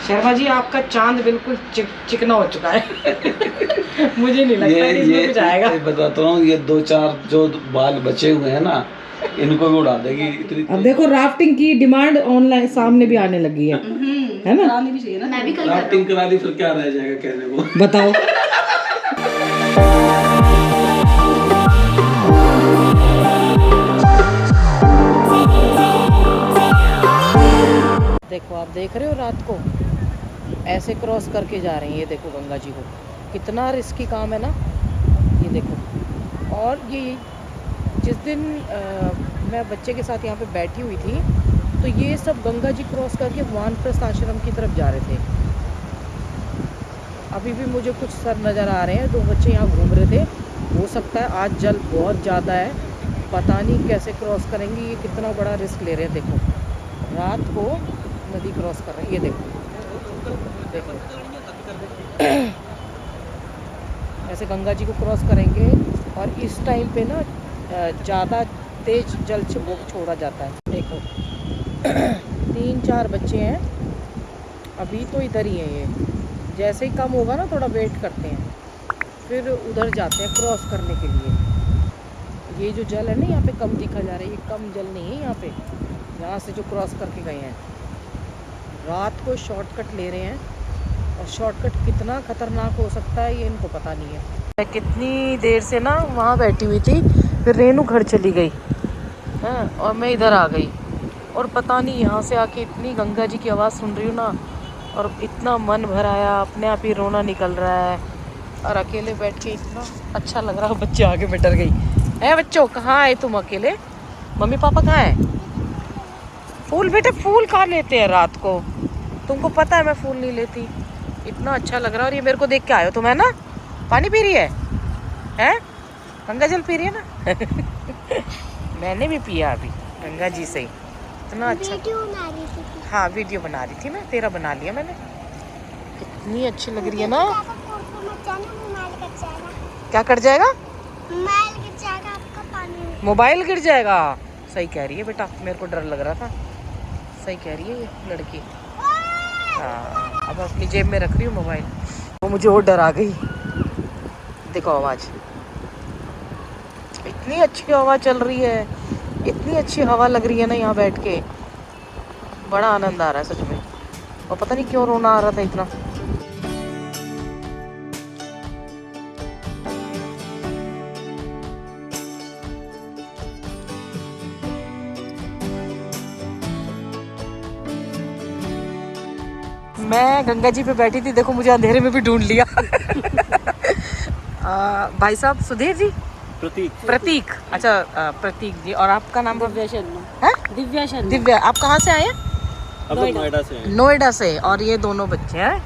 शर्मा जी आपका चांद बिल्कुल चिकना हो चुका है। मुझे नहीं लगता कि इसमें कुछ आएगा। बताता हूँ, ये 2-4 जो बाल बचे हुए हैं ना, इनको भी उड़ा देगी इतनी। अब देखो राफ्टिंग की डिमांड ऑनलाइन सामने भी आने लगी है ना? करानी भी चाहिए ना। मैं भी कल राफ्टिंग करा दी, फिर क्या रह जाएगा कहने को? बताओ। देखो आप देख रहे हो रात को ऐसे क्रॉस करके जा रहे हैं। ये देखो गंगा जी को, कितना रिस्की काम है ना ये देखो। और ये जिस दिन मैं बच्चे के साथ यहाँ पे बैठी हुई थी तो ये सब गंगा जी क्रॉस करके वानप्रस्थ आश्रम की तरफ जा रहे थे। अभी भी मुझे कुछ सर नज़र आ रहे हैं, 2 बच्चे यहाँ घूम रहे थे। हो सकता है आज जल बहुत ज़्यादा है, पता नहीं कैसे क्रॉस करेंगे। ये कितना बड़ा रिस्क ले रहे हैं। देखो रात को नदी क्रॉस कर रहे हैं। ये देखो ऐसे गंगा जी को क्रॉस करेंगे। और इस टाइम पे ना ज़्यादा तेज जल छोड़ा जाता है। देखो 3-4 बच्चे हैं, अभी तो इधर ही हैं। ये जैसे ही कम होगा ना थोड़ा वेट करते हैं, फिर उधर जाते हैं क्रॉस करने के लिए। ये जो जल है ना यहाँ पे कम दिखा जा रहा है, ये कम जल नहीं है यहाँ पे, यहाँ से जो क्रॉस करके गए हैं। रात को शॉर्टकट ले रहे हैं, और शॉर्टकट कितना खतरनाक हो सकता है ये इनको पता नहीं है। मैं कितनी देर से ना वहाँ बैठी हुई थी, फिर रेनू घर चली गई हाँ, और मैं इधर आ गई। और पता नहीं यहाँ से आके इतनी गंगा जी की आवाज़ सुन रही हूँ ना, और इतना मन भर आया, अपने आप ही रोना निकल रहा है। और अकेले बैठ के इतना अच्छा लग रहा है। बच्चे आगे में डर गई है। बच्चों कहाँ आए तुम अकेले? मम्मी पापा कहाँ हैं? फूल बेटे, फूल कहाँ लेते हैं रात को? तुमको पता है मैं फूल नहीं लेती। इतना अच्छा लग रहा है। और ये मेरे को देख के आए हो तुम, है ना? पानी पी रही है हैं? गंगा जल पी रही है ना? मैंने भी पिया अभी गंगा जी से ही। इतना अच्छा हाँ वीडियो बना रही थी मैं, तेरा बना लिया मैंने। कितनी अच्छी लग रही है ना। क्या कर जाएगा? मोबाइल गिर जाएगा। सही कह रही है बेटा, मेरे को डर लग रहा था। सही कह रही है ये लड़की। हाँ अब अपनी जेब में रख रही हूँ मोबाइल। वो मुझे और डर आ गई। देखो आवाज़, इतनी अच्छी हवा चल रही है, इतनी अच्छी हवा लग रही है ना यहाँ बैठ के, बड़ा आनंद आ रहा है सच में। और पता नहीं क्यों रोना आ रहा था इतना। मैं गंगा जी पे बैठी थी, देखो मुझे अंधेरे में भी ढूंढ लिया। भाई साहब सुधीर जी, प्रतीक अच्छा प्रतीक जी। और आपका नाम? दिव्या शर्मा। दिव्या, आप कहाँ से आए हैं? नोएडा से। और ये दोनों बच्चे हैं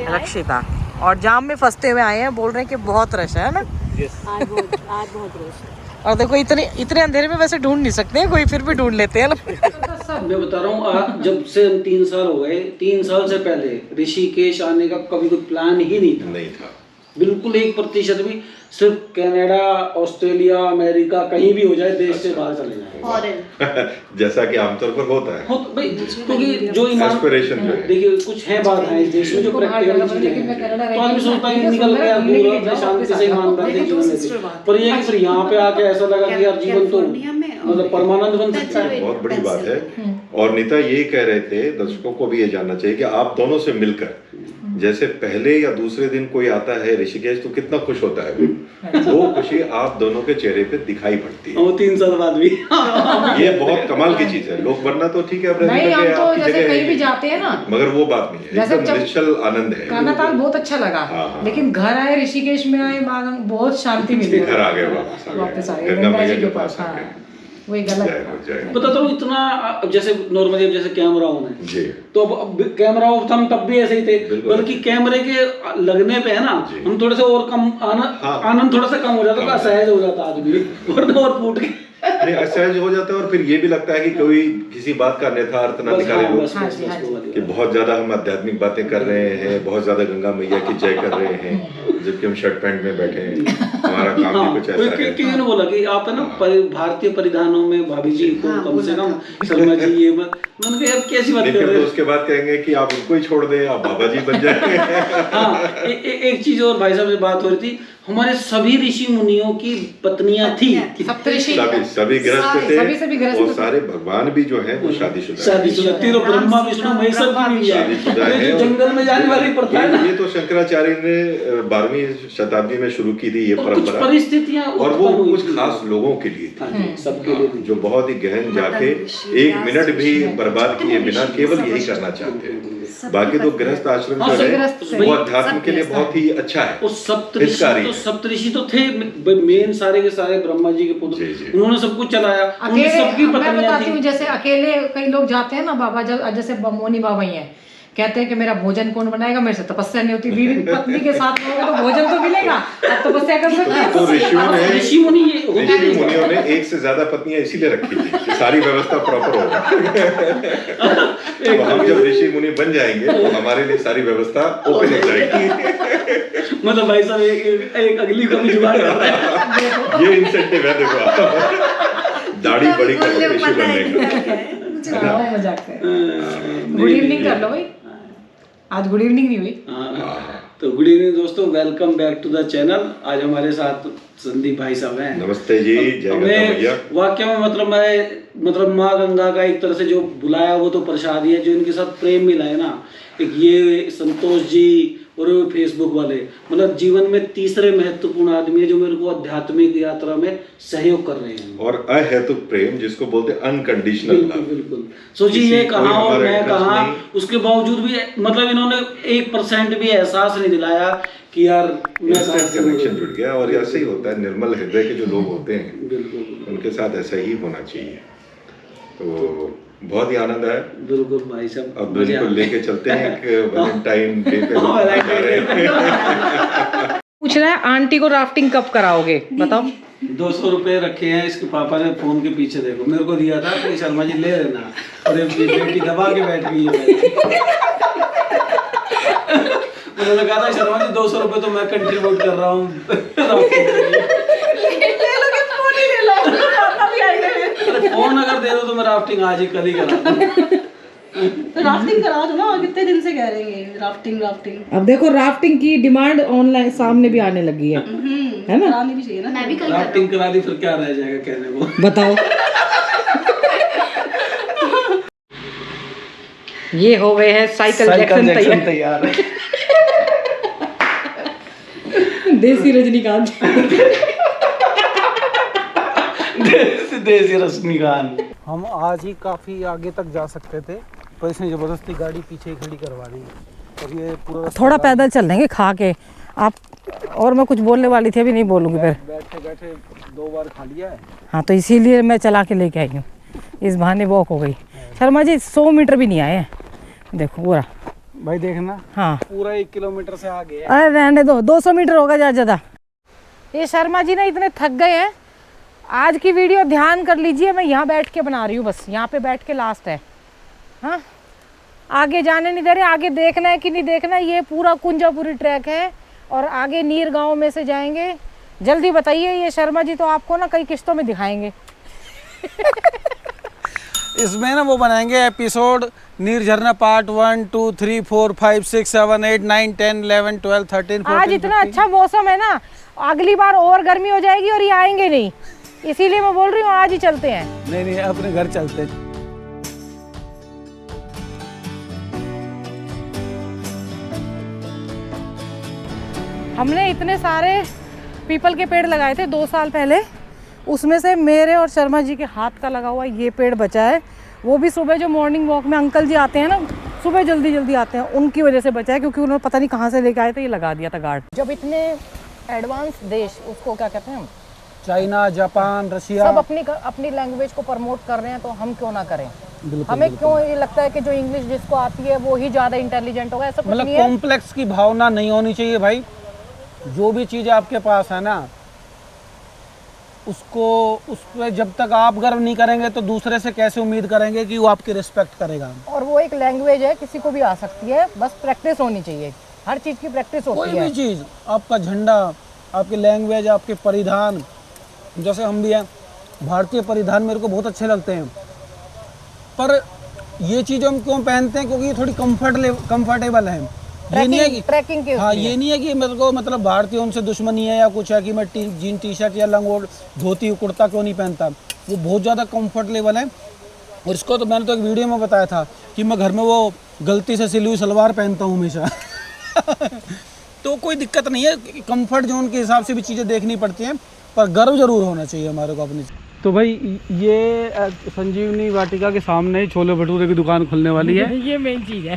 रक्षिता। और जाम में फंसते हुए आए हैं, बोल रहे हैं कि बहुत रश है ना? आज बहुत रश है। और देखो इतने अंधेरे में वैसे ढूंढ नहीं सकते हैं कोई, फिर भी ढूंढ लेते हैं ना। मैं बता रहा हूँ, आज जब से हम 3 साल हो गए, 3 साल से पहले ऋषिकेश आने का कभी कोई प्लान ही नहीं था। बिल्कुल 1% भी। सिर्फ कनाडा, ऑस्ट्रेलिया, अमेरिका, कहीं भी हो जाए, देश से बाहर चले जाए। जैसा कि आमतौर पर होता है क्योंकि जो एस्पिरेशन देखिए कुछ है बात है इस देश में जो प्रैक्टिकल चीजें हैं, तो आदमी सोचता है निकल गया दूर अपने शांति से ईमानदारी से जीवन लेते, पर ये फिर यहाँ पे आके ऐसा लगा कि यार जीवन तो मतलब परमानेंट बन सकता है। बहुत बड़ी बात है। और नीता ये कह रहे थे, दर्शकों को भी ये जानना चाहिए कि आप दोनों से मिलकर, जैसे पहले या दूसरे दिन कोई आता है ऋषिकेश तो कितना खुश होता है, वो खुशी आप दोनों के चेहरे पे दिखाई पड़ती है। वो 3 साल बाद भी ये बहुत कमाल की चीज है। लोग बनना तो ठीक है, नहीं हम तो जैसे कहीं भी जाते हैं ना, मगर वो बात नहीं है, एकदम निश्चल आनंद है। कानाताल बहुत अच्छा लगा, लेकिन घर आए, ऋषिकेश में आए, बहुत शांति मिली। घर आ गए, वापस आ गए गंगा मैया के पास। वही गलत बताता हूँ इतना। जैसे नॉर्मली जैसे कैमरा ऑन है तो अब कैमरा ऑफ था, हम तब भी ऐसे ही थे, बल्कि कैमरे के लगने पे है ना हम थोड़े से और कम आनंद थोड़ा सा कम हो जाता, असहज हो जाता आदमी, और फूट के नहीं असहज हो जाता है। और फिर ये भी लगता है कि कोई किसी बात का अन्यथार्थ ना निकाले लोग कि बहुत ज्यादा हम आध्यात्मिक बातें कर रहे हैं, बहुत ज्यादा गंगा मैया की जय कर रहे हैं, जबकि हम शर्ट पैंट में बैठे हैं, हमारा काम भी कुछ ऐसा है। किसी ने बोला कि आप है ना भारतीय परिधानों में भाभी जी तो कम से कम शर्मा जी ये मैंने कहा यार कैसी बात कर रहे हैं। उसके बाद कहेंगे कि आप उनको ही छोड़ दें, आप बाबा जी बन जाएंगे। हाँ, एक चीज और भाई साहब से बात हो रही थी, हमारे सभी ऋषि मुनियों की पत्नियां थी, सभी गृहस्थ थे, और सारे भगवान भी जो है वो शादीशुदा, तीनों ब्रह्मा विष्णु महेश की जंगल में जाने वाली प्रथा है ना। ये तो शंकराचार्य ने 12वीं शताब्दी में शुरू की थी ये परंपरा, परिस्थितियां, और वो कुछ खास लोगों के लिए थी, सबके लिए जो बहुत ही गहन जाके एक मिनट भी बर्बाद किए बिना केवल यही करना चाहते हैं। बाकी तो गृहस्थ आश्रम जो है वो अध्यात्म के लिए बहुत ही अच्छा है। और सप्तऋषि तो थे मेन, सारे के सारे ब्रह्मा जी के पुत्र, उन्होंने सब कुछ चलाया, उन सबकी पत्नियां थी। जैसे अकेले कई लोग जाते हैं ना बाबा, जैसे मोनी बाबा ही है, कहते हैं कि मेरा भोजन कौन बनाएगा, मेरे से तपस्या नहीं होती, बीवी पत्नी के साथ रहोगे तो भोजन तो मिलेगा, आप तपस्या कर सकते हैं। तो ऋषि मुनियों ने एक से ज्यादा पत्नियां इसीलिए रखी थी कि सारी व्यवस्था प्रॉपर होगा। तो हम जब ऋषि मुनि बन जाएंगे तो हमारे लिए सारी व्यवस्था ओपन हो जाएगी। मतलब भाई साहब एक अगली कमी जुगाड़ कर रहे हैं। ये इंसेंटिव है, देखो आप दाढ़ी बड़ी कर ऋषि बनने का। मजाक कर, गुड इवनिंग कर लो भाई, आज गुड इवनिंग नहीं हुई। तो गुड इवनिंग दोस्तों, welcome back to the channel. आज हमारे साथ संदीप भाई साहब हैं। नमस्ते जी, जय गंगा मैया। वाकई में मतलब माँ गंगा का एक तरह से जो बुलाया वो तो प्रसाद ही है, जो इनके साथ प्रेम मिला है ना, एक ये संतोष जी और फेसबुक वाले, मतलब जीवन में तीसरे महत्वपूर्ण आदमी है जो मेरे को आध्यात्मिक यात्रा में सहयोग कर रहे हैं। और अहेतुक प्रेम जिसको बोलते हैं अनकंडीशनल लव। बिल्कुल सो जी, ये कहा और मैं कहा, उसके बावजूद भी मतलब इन्होंने 1% भी एहसास नहीं दिलाया कि यार कनेक्शन जुड़ गया। और ऐसे ही होता है, निर्मल हृदय के जो लोग होते हैं उनके साथ ऐसा ही होना चाहिए। तो बहुत ही आनंद है। बिल्कुल भाई साहब, अब बिल्कुल लेके चलते हैं वैलेंटाइन डे पे। पूछ रहा है आंटी को राफ्टिंग कब कराओगे, बताओ। 200 रुपए रखे हैं इसके पापा ने फोन के पीछे, देखो मेरे को दिया था कि शर्मा जी ले लेना, और बेटी दबा के बैठ गई है। उन्होंने कहा था शर्मा जी 200 रुपए तो मैं कंट्रीब्यूट कर रहा हूँ। फोन अगर दे दो तो मैं राफ्टिंग आज ही कल ही करा दूं। तो राफ्टिंग करा दो ना, कितने दिन से कह रहे हैं राफ्टिंग। अब देखो राफ्टिंग की डिमांड ऑनलाइन सामने भी आने लगी है ना, करानी भी चाहिए ना। मैं भी कल राफ्टिंग करा दी, फिर क्या रह जाएगा कहने को, बताओ। ये हो गए हैं साइकिल जैक्सन तैयार। देसी रजनीकांत। देसी रजनीकांत। हम आज ही काफी आगे तक जा सकते थे, पर इसने जबरदस्ती गाड़ी पीछे ही खड़ी करवा दी। और ये पूरा थोड़ा पैदल चल लेंगे खा के आप, और मैं कुछ बोलने वाली थी, अभी नहीं बोलूँगी। फिर बैठे 2 बार खा लिया है। हाँ, तो इसीलिए मैं चला के लेके आई हूँ, इस बहाने वॉक हो गई। शर्मा जी 100 मीटर भी नहीं आए हैं, देखो पूरा भाई देखना। हाँ, पूरा 1 किलोमीटर से आगे है। अरे रहने दो, 200 मीटर होगा ज़्यादा। ये शर्मा जी ना इतने थक गए हैं, आज की वीडियो ध्यान कर लीजिए, मैं यहाँ बैठ के बना रही हूँ, बस यहाँ पे बैठ के लास्ट है। हाँ, आगे जाने नहीं दे रहे, आगे देखना है कि नहीं देखना है। ये पूरा कुंजापुरी ट्रैक है और आगे नीर गांव में से जाएंगे। जल्दी बताइए, ये शर्मा जी तो आपको ना कई किस्तों में दिखाएंगे। इसमें ना वो बनाएंगे एपिसोड, नीर झरना पार्ट 1 2 3 4 5 6 7 8 9 10 11 12 13 14। आज इतना अच्छा मौसम है ना, अगली बार और गर्मी हो जाएगी और ये आएंगे नहीं, इसीलिए मैं बोल रही हूँ आज ही चलते हैं। नहीं अपने घर चलते हैं। हमने इतने सारे पीपल के पेड़ लगाए थे 2 साल पहले, उसमें से मेरे और शर्मा जी के हाथ का लगा हुआ ये पेड़ बचा है। वो भी सुबह जो मॉर्निंग वॉक में अंकल जी आते हैं ना, सुबह जल्दी आते हैं, उनकी वजह से बचा है, क्योंकि उन्होंने पता नहीं कहाँ से लेके आए थे, ये लगा दिया था गार्ड। जब इतने एडवांस देश, उसको क्या कहते हैं हम, चाइना, जापान, रशिया, सब अपनी लैंग्वेज को प्रमोट कर रहे हैं, तो हम क्यों ना करें। हमें क्यों ये लगता है कि जो इंग्लिश जिसको आती है वो ही ज़्यादा इंटेलिजेंट होगा, ऐसा कुछ मतलब नहीं है। कॉम्प्लेक्स की भावना नहीं होनी चाहिए भाई। जो भी चीज़ आपके पास है ना, उसको उस पर जब तक आप गर्व नहीं करेंगे तो दूसरे से कैसे उम्मीद करेंगे कि वो आपकी रिस्पेक्ट करेगा। और वो एक लैंग्वेज है, किसी को भी आ सकती है, बस प्रैक्टिस होनी चाहिए। हर चीज़ की प्रैक्टिस कोई होती है। भी चीज़, आपका झंडा, आपकी लैंग्वेज, आपके परिधान, जैसे हम भी हैं, भारतीय परिधान मेरे को बहुत अच्छे लगते हैं, पर ये चीज़ हम क्यों पहनते हैं? क्योंकि ये थोड़ी कंफर्टेबल है। ये नहीं है कि ट्रैकिंग के हाँ, उसके लिए। ये नहीं है कि मेरे को मतलब भारतीयों से दुश्मनी है या कुछ है कि मैं जीन टी शर्ट या लंगोट धोती कुर्ता क्यों नहीं पहनता। वो बहुत ज़्यादा कंफर्टेबल है। और इसको तो मैंने तो एक वीडियो में बताया था कि मैं घर में वो गलती से सिली हुई सलवार पहनता हूँ हमेशा। तो कोई दिक्कत नहीं है, कंफर्ट जोन के हिसाब से भी चीज़ें देखनी पड़ती हैं, पर गर्व जरूर होना चाहिए हमारे को अपनी। तो भाई ये संजीवनी वाटिका के सामने ही छोले भटूरे की दुकान खुलने वाली है। ये मेन चीज़ है।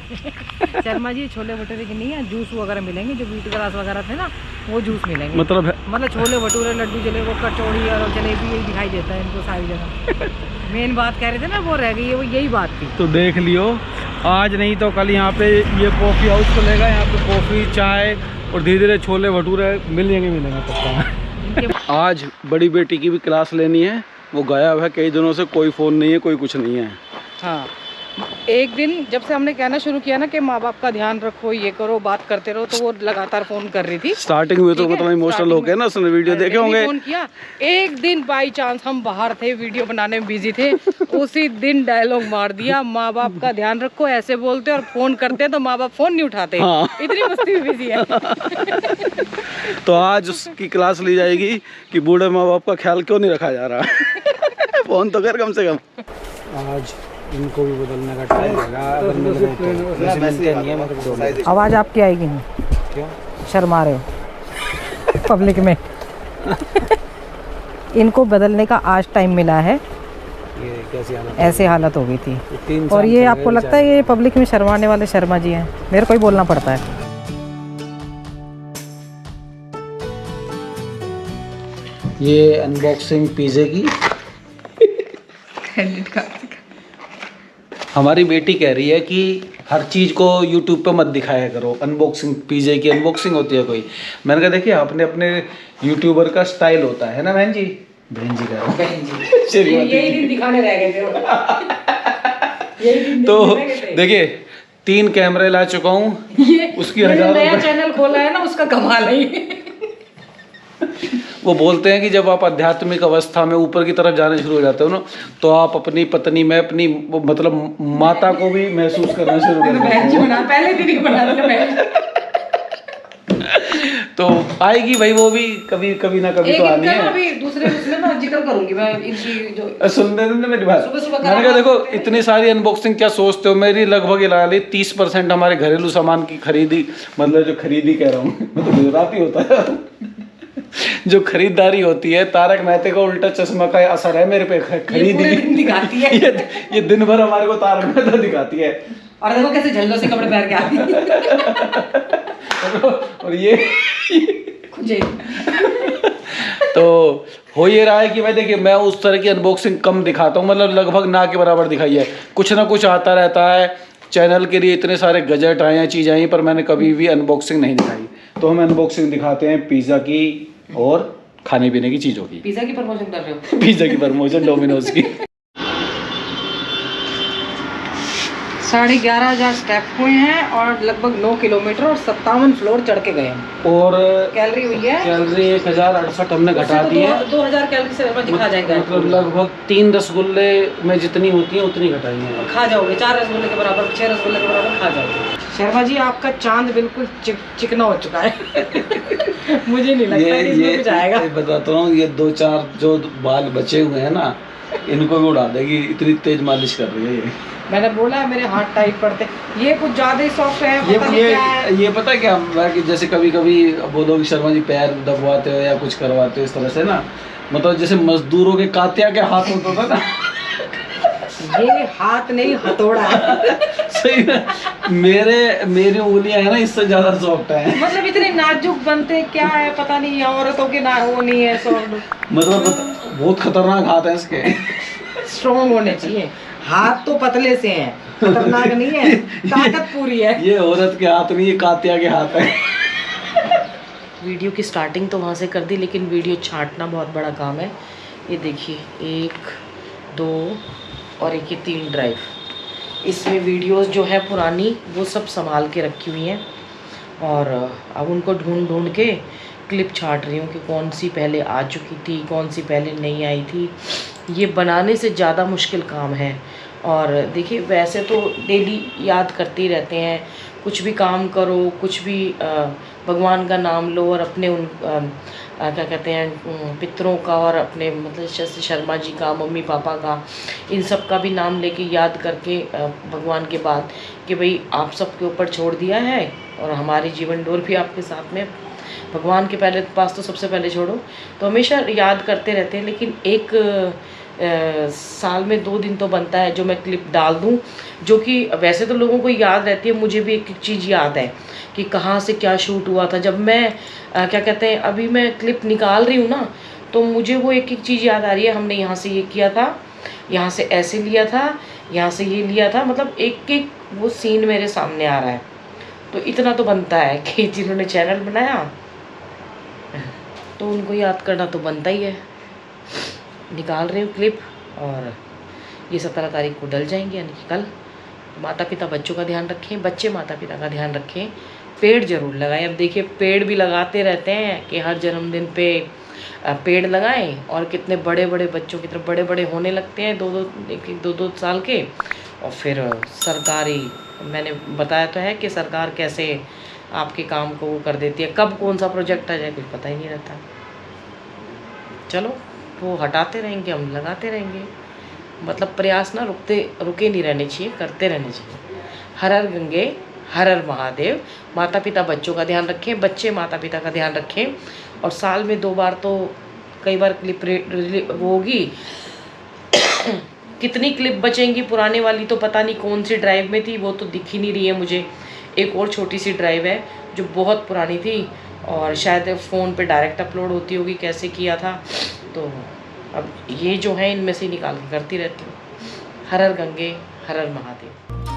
शर्मा जी, छोले भटूरे की नहीं है, जूस वगैरह मिलेंगे, जो बीट ग्लास वगैरह थे ना, वो जूस मिलेंगे। मतलब छोले भटूरे, लड्डू, जलेबी, कचौड़ी और जलेबी, यही दिखाई देता है इनको सारी जगह। मेन बात कह रहे थे ना, वो रह गई है, वो यही बात थी। तो देख लियो, आज नहीं तो कल यहाँ पे ये कॉफ़ी हाउस खुलेगा, यहाँ पे कॉफ़ी, चाय और धीरे धीरे छोले भटूरे मिलेंगे पक्का। आज बड़ी बेटी की भी क्लास लेनी है, वो गायब है कई दिनों से, कोई फ़ोन नहीं है, कोई कुछ नहीं है। हाँ, एक दिन जब से हमने कहना शुरू किया ना कि माँ बाप का ध्यान रखो, ये करो, बात करते रहो, तो वो लगातार फ़ोन कर रही थी। स्टार्टिंग में तो मतलब इमोशनल हो गए ना, उसने वीडियो देखे होंगे। फ़ोन किया एक दिन, बाई चांस हम बाहर थे, वीडियो बनाने में बिजी थे, उसी दिन डायलॉग मार दिया, माँ बाप का ध्यान रखो, ऐसे बोलते और फ़ोन करते हैं तो माँ बाप फ़ोन नहीं उठाते। हाँ। इतनी मस्ती में बिजी है। तो आज उसकी क्लास ली जाएगी कि बूढ़े माँ बाप का ख्याल क्यों नहीं रखा जा रहा। फ़ोन तो कर कम से कम। आज इनको भी बदलने का टाइम लगा। आवाज़ आपकी आएगी नहीं, क्यों शर्मा रहे हो पब्लिक में। इनको बदलने का आज टाइम मिला है, ये कैसी हालत, ऐसे हालत हो गई थी। 3 और साल ये चल आपको गए लगता है ये पब्लिक में शर्माने वाले शर्मा जी हैं? मेरे को ही बोलना पड़ता है। ये अनबॉक्सिंग पिज़्ज़े की हमारी बेटी कह रही है कि हर चीज़ को यूट्यूब पे मत दिखाया करो। अनबॉक्सिंग, पिज़्ज़े की अनबॉक्सिंग होती है कोई। मैंने कहा देखिए, आपने अपने यूट्यूबर का स्टाइल होता है ना बहन जी। बहन जी का यही दिन दिखाने रह गए थे। तो देखिए 3 कैमरे ला चुका हूँ, उसकी हज़ारों नया चैनल खोला है ना, उसका कमाल है। वो बोलते हैं कि जब आप आध्यात्मिक अवस्था में ऊपर की तरफ जाने शुरू हो जाते हो ना, तो आप अपनी पत्नी में अपनी मतलब माता को भी महसूस करना शुरू कर देते हो। पहले दिन ही बना दिया। तो आएगी भाई, वो भी कभी कभी ना कभी तो आनी है। अभी दूसरे उसमें ना जिक्र करूंगी मैं इनकी जो सुनने मेरी बात। सुबह मैंने कहा देखो, इतनी सारी अनबॉक्सिंग क्या सोचते हो, मेरी लगभग लगा ली 30% हमारे घरेलू सामान की खरीदी, मतलब जो खरीदी कह रहा हूँ मैं तो गुजराती होता है जो खरीदारी होती है, तारक मेहता का उल्टा चश्मा का असर है मेरे पे। खरीदी दिखाती है। ये दिन भर हमारे को तारक मेहता दिखाती है। और देखो कैसे झल्लों से कपड़े पहन के आती है। और ये तो हो ये रहा है कि भाई देखिए, मैं उस तरह की अनबॉक्सिंग कम दिखाता हूँ, मतलब लगभग ना के बराबर दिखाई है। कुछ ना कुछ आता रहता है, चैनल के लिए इतने सारे गजट आए हैं, चीज़ें आई, पर मैंने कभी भी अनबॉक्सिंग नहीं दिखाई। तो हम अनबॉक्सिंग दिखाते हैं पिज़्ज़ा की और खाने पीने की चीज़ों की। पिज़्ज़ा की प्रमोशन कर रहे हो? पिज़्ज़ा की प्रमोशन, डोमिनोज की। 11,500 स्टेप हुए हैं और लगभग 9 किलोमीटर और 57 फ्लोर चढ़ के गए हैं। और कैलोरी हुई है, कैलोरी 1068 हमने घटा दी है। 2000 कैलोरी से दिखा जाएगा। मतलब लगभग 3 रसगुल्ले में जितनी होती है उतनी घटाई है। खा जाओगे 4 रसगुल्ले के बराबर, 6 रसगुल्ले के बराबर खा जाओगे। शर्मा जी, आपका चांद बिल्कुल चिकना हो चुका है। मुझे नहीं लगता है इसमें कुछ आएगा। ये बताता हूँ, ये 2-4 जो बाल बचे हुए हैं ना, इनको भी उड़ा देगी, इतनी तेज मालिश कर रही है ये। मैंने बोला है मेरे हाथ टाइट पड़ते, ये कुछ ज्यादा ही सॉफ्ट है। पता नहीं क्या है। ये पता है क्या, मैं कि जैसे कभी कभी बोलो कि शर्मा जी पैर दबवाते हो या कुछ करवाते हो इस तरह से ना, मतलब जैसे मजदूरों के कातिया के हाथ होता था ना, ये हाथ नहीं हथौड़ा है। सही ना, मेरी उंगलियां है ना, इससे ज्यादा सॉफ्ट है। मतलब इतने नाजुक बनते क्या है पता नहीं, औरतों के ना वो नहीं है सॉफ्ट। मतलब बहुत खतरनाक हाथ है इसके। स्ट्रॉन्ग होने चाहिए हाथ, तो पतले से हैं, खतरनाक नहीं है, ताकत पूरी है। ये औरत के हाथ नहीं, ये कातिया के हाथ है। वीडियो की स्टार्टिंग तो वहाँ से कर दी, लेकिन वीडियो छांटना बहुत बड़ा काम है। ये देखिए 1, 2 और एक ये 3 ड्राइव, इसमें वीडियोस जो है पुरानी वो सब संभाल के रखी हुई हैं। और अब उनको ढूंढ ढूंढ के क्लिप छांट रही हूँ कि कौन सी पहले आ चुकी थी, कौन सी पहले नहीं आई थी। ये बनाने से ज़्यादा मुश्किल काम है। और देखिए वैसे तो डेली याद करते ही रहते हैं, कुछ भी काम करो, कुछ भी भगवान का नाम लो और अपने उन क्या कहते हैं पितरों का और अपने मतलब जैसे शर्मा जी का, मम्मी पापा का, इन सब का भी नाम लेके याद करके भगवान के बाद कि भाई आप सबके ऊपर छोड़ दिया है और हमारी जीवन डोर भी आपके साथ में, भगवान के पहले पास तो सबसे पहले छोड़ो। तो हमेशा याद करते रहते हैं। लेकिन एक साल में 2 दिन तो बनता है जो मैं क्लिप डाल दूं, जो कि वैसे तो लोगों को याद रहती है, मुझे भी एक एक चीज़ याद है कि कहाँ से क्या शूट हुआ था। जब मैं क्या कहते हैं अभी मैं क्लिप निकाल रही हूँ ना, तो मुझे वो एक एक चीज़ याद आ रही है। हमने यहाँ से ये किया था, यहाँ से ऐसे लिया था, यहाँ से ये लिया था, मतलब एक एक वो सीन मेरे सामने आ रहा है। तो इतना तो बनता है कि जिन्होंने चैनल बनाया तो उनको याद करना तो बनता ही है। निकाल रही हूँ क्लिप और ये 17 तारीख को डल जाएंगे, यानी कि कल। माता पिता बच्चों का ध्यान रखें, बच्चे माता पिता का ध्यान रखें, पेड़ ज़रूर लगाएं। अब देखिए पेड़ भी लगाते रहते हैं कि हर जन्मदिन पे पेड़ लगाएं, और कितने बड़े बड़े बच्चों की तरफ बड़े बड़े होने लगते हैं, 2-2 साल के। और फिर सरकारी, मैंने बताया तो है कि सरकार कैसे आपके काम को वो कर देती है, कब कौन सा प्रोजेक्ट आ जाए कुछ पता ही नहीं रहता। चलो वो हटाते रहेंगे, हम लगाते रहेंगे। मतलब प्रयास ना रुके नहीं रहने चाहिए, करते रहने चाहिए। हर हर गंगे, हर हर महादेव। माता पिता बच्चों का ध्यान रखें, बच्चे माता पिता का ध्यान रखें। और साल में 2 बार तो कई बार क्लिप वो होगी कितनी क्लिप बचेंगी पुराने वाली तो पता नहीं कौन सी ड्राइव में थी, वो तो दिख ही नहीं रही है मुझे। एक और छोटी सी ड्राइव है जो बहुत पुरानी थी और शायद फ़ोन पे डायरेक्ट अपलोड होती होगी, कैसे किया था। तो अब ये जो है इनमें से निकाल के करती रहती हूँ। हर हर गंगे, हर हर महादेव।